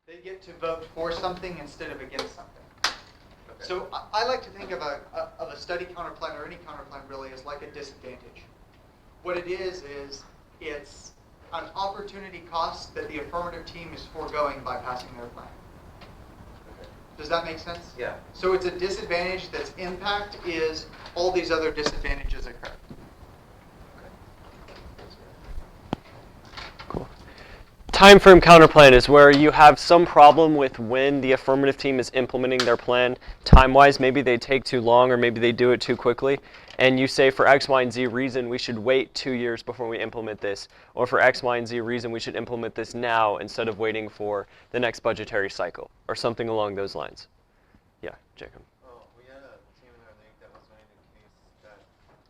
They get to vote for something instead of against something. Okay. So I like to think of a study counterplan or any counterplan really as like a disadvantage. What it is it's an opportunity cost that the affirmative team is foregoing by passing their plan. Okay. Does that make sense? Yeah. So it's a disadvantage that's impact is all these other disadvantages occur. Cool. Time frame counterplan is where you have some problem with when the affirmative team is implementing their plan time-wise. Maybe they take too long or maybe they do it too quickly. And you say for X, Y, and Z reason we should wait 2 years before we implement this. Or for X, Y, and Z reason we should implement this now instead of waiting for the next budgetary cycle or something along those lines. Yeah, Jacob. We had a team in our league that was running a case that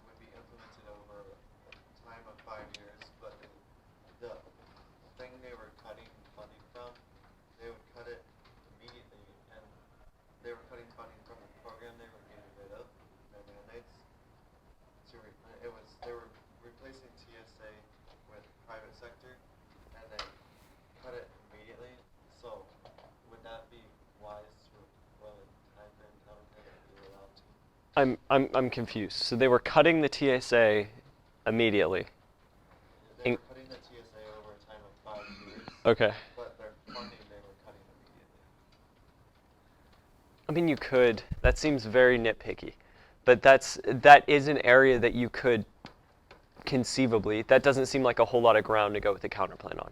would be implemented over a time of 5 years, but the thing they were cutting funding from, they would cut it immediately, and they were cutting funding from the program they were getting rid of, their mandates. They were replacing TSA with private sector, and they cut it immediately. So would that be wise to run a time frame counterplan that we were allowed to? I'm confused. So they were cutting the TSA immediately. They were cutting the TSA over a time of 5 years. Okay. But their funding they were cutting immediately. I mean, you could. That seems very nitpicky. But that is an area that you could conceivably. That doesn't seem like a whole lot of ground to go with the counterplan on.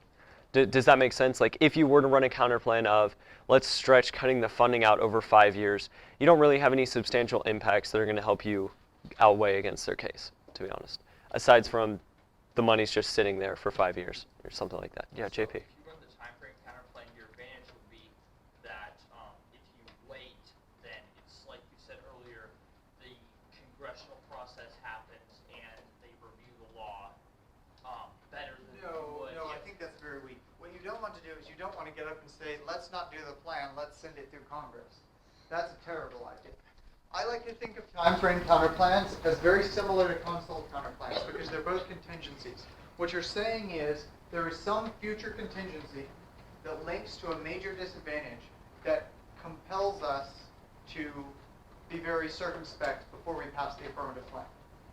Does that make sense? Like if you were to run a counterplan of let's stretch cutting the funding out over 5 years, you don't really have any substantial impacts that are going to help you outweigh against their case, to be honest. Aside from the money's just sitting there for 5 years or something like that. Yeah, JP. If you run the time frame counterplan, your advantage would be that if you wait, then it's like you said earlier, the congressional process happens and they review the law better than you would. No, I think that's very weak. What you don't want to do is you don't want to get up and say, let's not do the plan, let's send it through Congress. That's a terrible idea. I like to think of time frame counterplans as very similar to consult counterplans because they're both contingencies. What you're saying is there is some future contingency that links to a major disadvantage that compels us to be very circumspect before we pass the affirmative plan.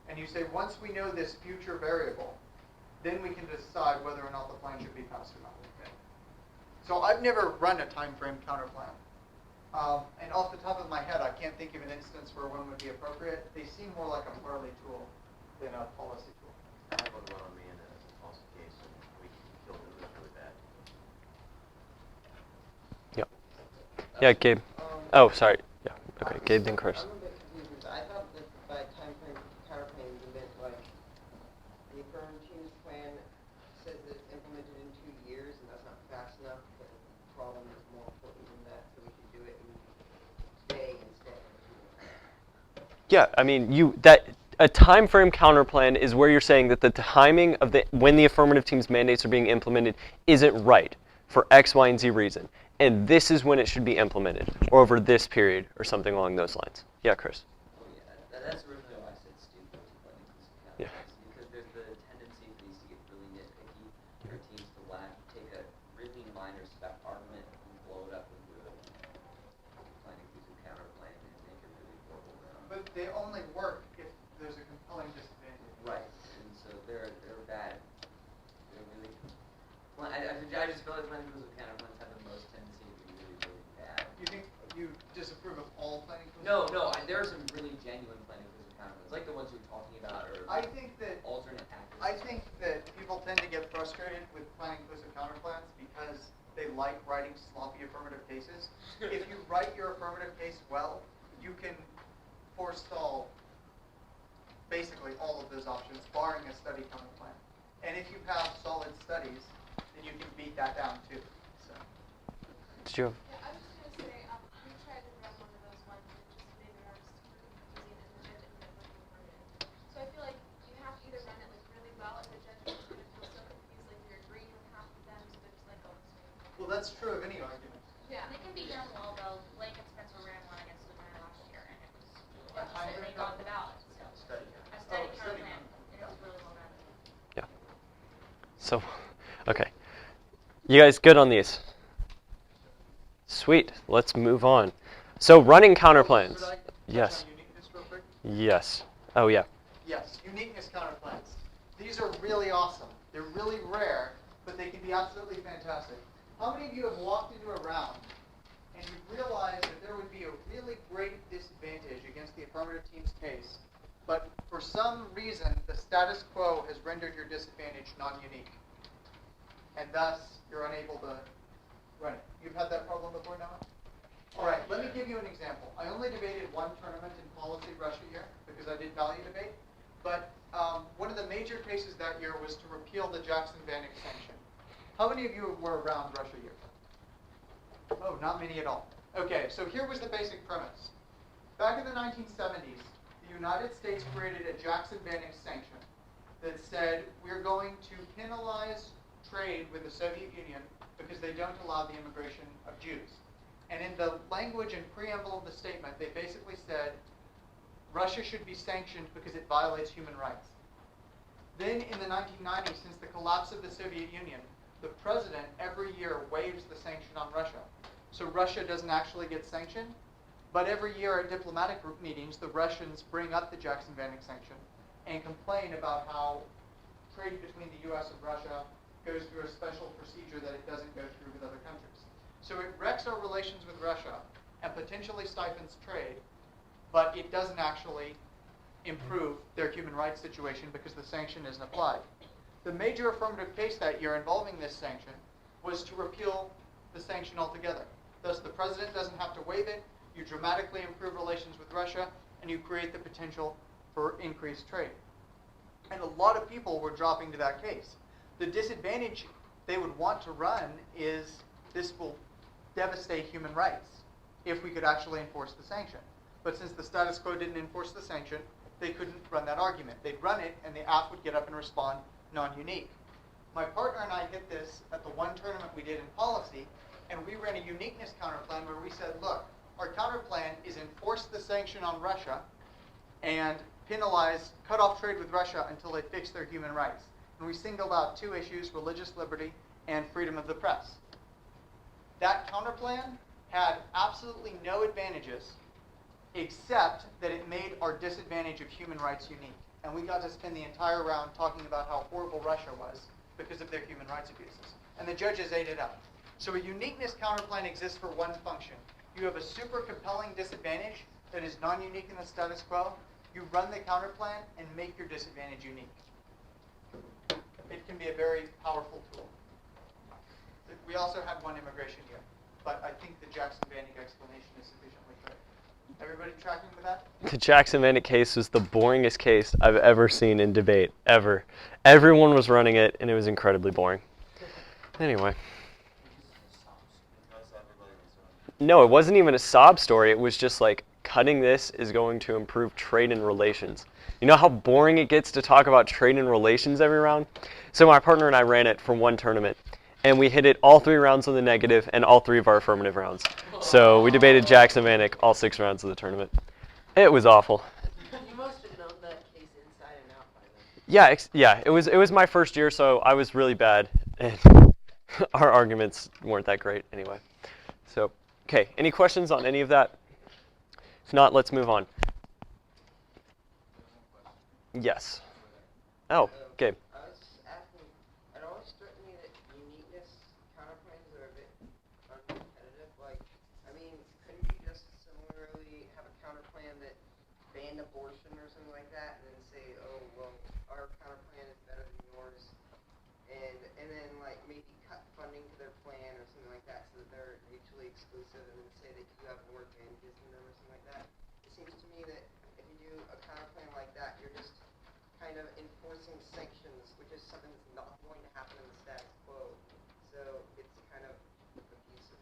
And you say once we know this future variable, then we can decide whether or not the plan should be passed or not. Okay. So I've never run a time frame counterplan. And off the top of my head, I can't think of an instance where one would be appropriate. They seem more like a Marley tool than a policy tool. I have one run on me in a policy case, and we killed it really bad. Yep. Yeah, Gabe. Oh, sorry. Yeah. Okay, Gabe, then Chris. I'm a bit confused because I thought that by time frame counterplan you meant like the affirmative team's plan says that it's implemented in 2 years and that's not fast enough, but the problem is more important than that, so we should do it in today instead. Yeah, I mean, a time frame counterplan is where you're saying that the timing of when the affirmative team's mandates are being implemented isn't right for X, Y, and Z reason, and this is when it should be implemented, or over this period, or something along those lines. Yeah, Chris. Oh yeah, that's originally why I said stupid. Yeah. Because there's the tendency for these to get really nitpicky, for teams to take a really minor spec argument and blow it up into a counterplan and make it really horrible. But they only work if there's a compelling disadvantage. Right, and so they're bad. They're really. Well, I just feel like planning tools with counterplans have the most tendency to be really, really bad. You think you disapprove of all planning tools? No, there are some really genuine planning tools with counterplans, like the ones you're talking about, or I think that alternate tactics. I think that people tend to get frustrated with planning inclusive counterplans because they like writing sloppy affirmative cases. If you write your affirmative case well, you can forestall basically all of those options, barring a study counterplan. And if you have solid studies, then you can beat that down too. So. Did you have? Yeah, I was just going to say, we tried to run one of those ones and it just made it hard to confusing and the judge ended up looking for it. So I feel like you have to either run it like really well and the judge is going to feel so confused, like you're agreeing with half of them, so they're just like, oh, it's me. Well, that's true of any argument. Yeah. And it can be done well, though. Blake and Spencer ran one against the winner last year, and it was A time and they frame got the ballot. So Study. a study Oh, counter study plan, counter. and it was really well done. Yeah. So, okay. You guys good on these? Sweet. Let's move on. So running counterplans. Could I touch Yes. on uniqueness real quick? Yes. Oh yeah. Yes, uniqueness counterplans. These are really awesome. They're really rare, but they can be absolutely fantastic. How many of you have walked into a round and you realized that there would be a really great disadvantage against the affirmative team's case, but for some reason the status quo has rendered your disadvantage non-unique, and thus you're unable to run it? You've had that problem before, Noah? All right, let me give you an example. I only debated one tournament in policy Russia year because I did value debate, but one of the major cases that year was to repeal the Jackson-Vanik sanction. How many of you were around Russia year? Oh, not many at all. Okay, so here was the basic premise. Back in the 1970s, the United States created a Jackson-Vanik sanction that said we're going to penalize trade with the Soviet Union because they don't allow the immigration of Jews. And in the language and preamble of the statement, they basically said Russia should be sanctioned because it violates human rights. Then in the 1990s, since the collapse of the Soviet Union, the president every year waives the sanction on Russia. So Russia doesn't actually get sanctioned, but every year at diplomatic group meetings, the Russians bring up the Jackson-Vanik sanction and complain about how trade between the U.S. and Russia goes through a special procedure that it doesn't go through with other countries. So it wrecks our relations with Russia and potentially stifles trade, but it doesn't actually improve their human rights situation because the sanction isn't applied. The major affirmative case that year involving this sanction was to repeal the sanction altogether. Thus, the president doesn't have to waive it, you dramatically improve relations with Russia, and you create the potential for increased trade. And a lot of people were dropping to that case. The disadvantage they would want to run is this will devastate human rights if we could actually enforce the sanction. But since the status quo didn't enforce the sanction, they couldn't run that argument. They'd run it, and the app would get up and respond non-unique. My partner and I hit this at the one tournament we did in policy, and we ran a uniqueness counterplan where we said, look, our counterplan is enforce the sanction on Russia and penalize, cut off trade with Russia until they fix their human rights. And we singled out two issues, religious liberty and freedom of the press. That counterplan had absolutely no advantages except that it made our disadvantage of human rights unique. And we got to spend the entire round talking about how horrible Russia was because of their human rights abuses. And the judges ate it up. So a uniqueness counterplan exists for one function. You have a super compelling disadvantage that is non-unique in the status quo. You run the counterplan and make your disadvantage unique. It can be a very powerful tool. We also had one immigration year, but I think the Jackson-Vanik explanation is sufficiently clear. Everybody tracking with that? The Jackson-Vanik case was the boringest case I've ever seen in debate, ever. Everyone was running it, and it was incredibly boring. Anyway. Because everybody was No, it wasn't even a sob story. It was just like, cutting this is going to improve trade and relations. You know how boring it gets to talk about trade and relations every round? So my partner and I ran it for one tournament, and we hit it all 3 rounds on the negative and all 3 of our affirmative rounds. So we debated Jackson-Vanik all 6 rounds of the tournament. It was awful. You must have known that case inside and out by then. Yeah, it was my first year, so I was really bad, and our arguments weren't that great anyway. So, okay, any questions on any of that? If not, let's move on. Yes. Oh, okay. I was just asking, it always struck me that uniqueness counterplans are a bit uncompetitive. Like, I mean, couldn't you just similarly have a counterplan that banned abortion or something like that, and then say, oh, well, our counterplan is better than yours, and then like maybe cut funding to their plan or something like that, so that they're mutually exclusive, and then say that you have more advantages than them or something like that. It seems to me that if you do a counterplan like that, you're just kind of enforcing sanctions, which is something that's not going to happen in the status quo. So it's kind of abusive.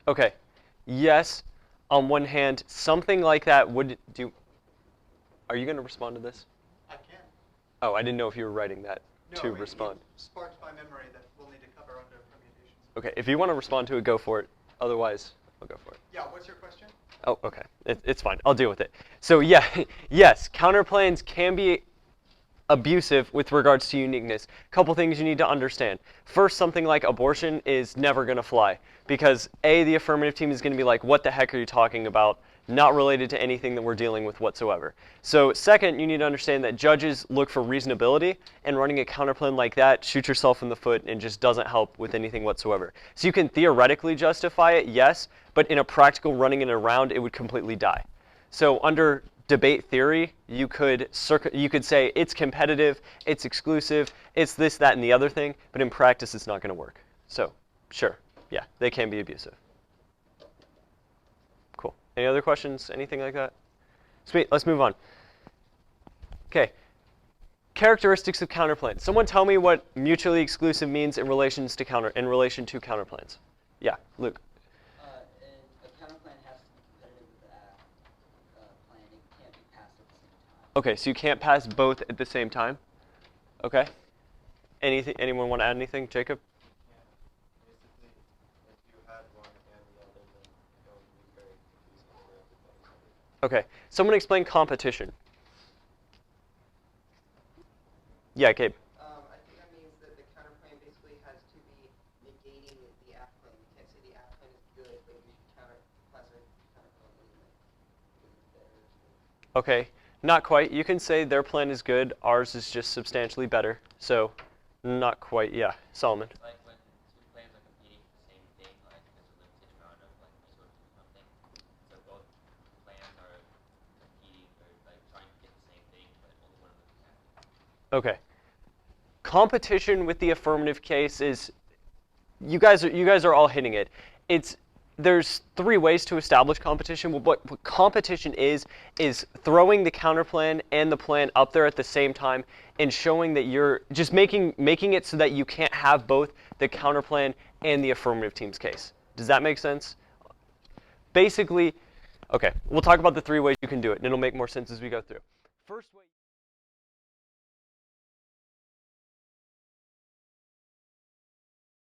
Okay. Yes, on one hand, something like that would do. Are you going to respond to this? I can. Oh, I didn't know if you were writing that No, to it respond. sparked my memory that we'll need to cover under permutations. Okay, if you want to respond to it, go for it. Otherwise, I'll go for it. Yeah, what's your question? Oh, okay. It's fine. I'll deal with it. So yeah, yes, counterplans can be abusive with regards to uniqueness. Couple things you need to understand. First, something like abortion is never going to fly because A, the affirmative team is going to be like, what the heck are you talking about? Not related to anything that we're dealing with whatsoever. So second, you need to understand that judges look for reasonability, and running a counterplan like that shoots yourself in the foot and just doesn't help with anything whatsoever. So you can theoretically justify it, yes, but in a practical running it around, it would completely die. So under debate theory, you could say it's competitive, it's exclusive, it's this, that, and the other thing, but in practice it's not going to work. So sure, yeah, they can be abusive. Cool. Any other questions? Anything like that? Sweet, let's move on. Okay. Characteristics of counterplans. Someone tell me what mutually exclusive means in relation to counterplans. Yeah, Luke. A counterplan has to be competitive with the plan. It can't be passed at the same time. Okay, so you can't pass both at the same time? Okay. Anyone want to add anything? Jacob? Yeah. Basically, if you had one and the other, then it would be very confusing for everybody. Okay. Someone explain competition. Yeah, Gabe. I think that means that the counterplan basically has to be negating the app plan. You can't say the app plan is good, but you should counterplan anyway. Because it's better. Okay. Not quite. You can say their plan is good, ours is just substantially better. So, not quite. Yeah, Solomon. Like when two plans are competing for the same thing, like there's a limited amount of like resources or something. So both plans are competing or like trying to get the same thing, but only one of them can have it. Okay. Competition with the affirmative case is, you guys are all hitting it. There's three ways to establish competition. What competition is throwing the counterplan and the plan up there at the same time and showing that you're just making it so that you can't have both the counterplan and the affirmative team's case. Does that make sense? Basically, okay, we'll talk about the three ways you can do it, and it'll make more sense as we go through. First way.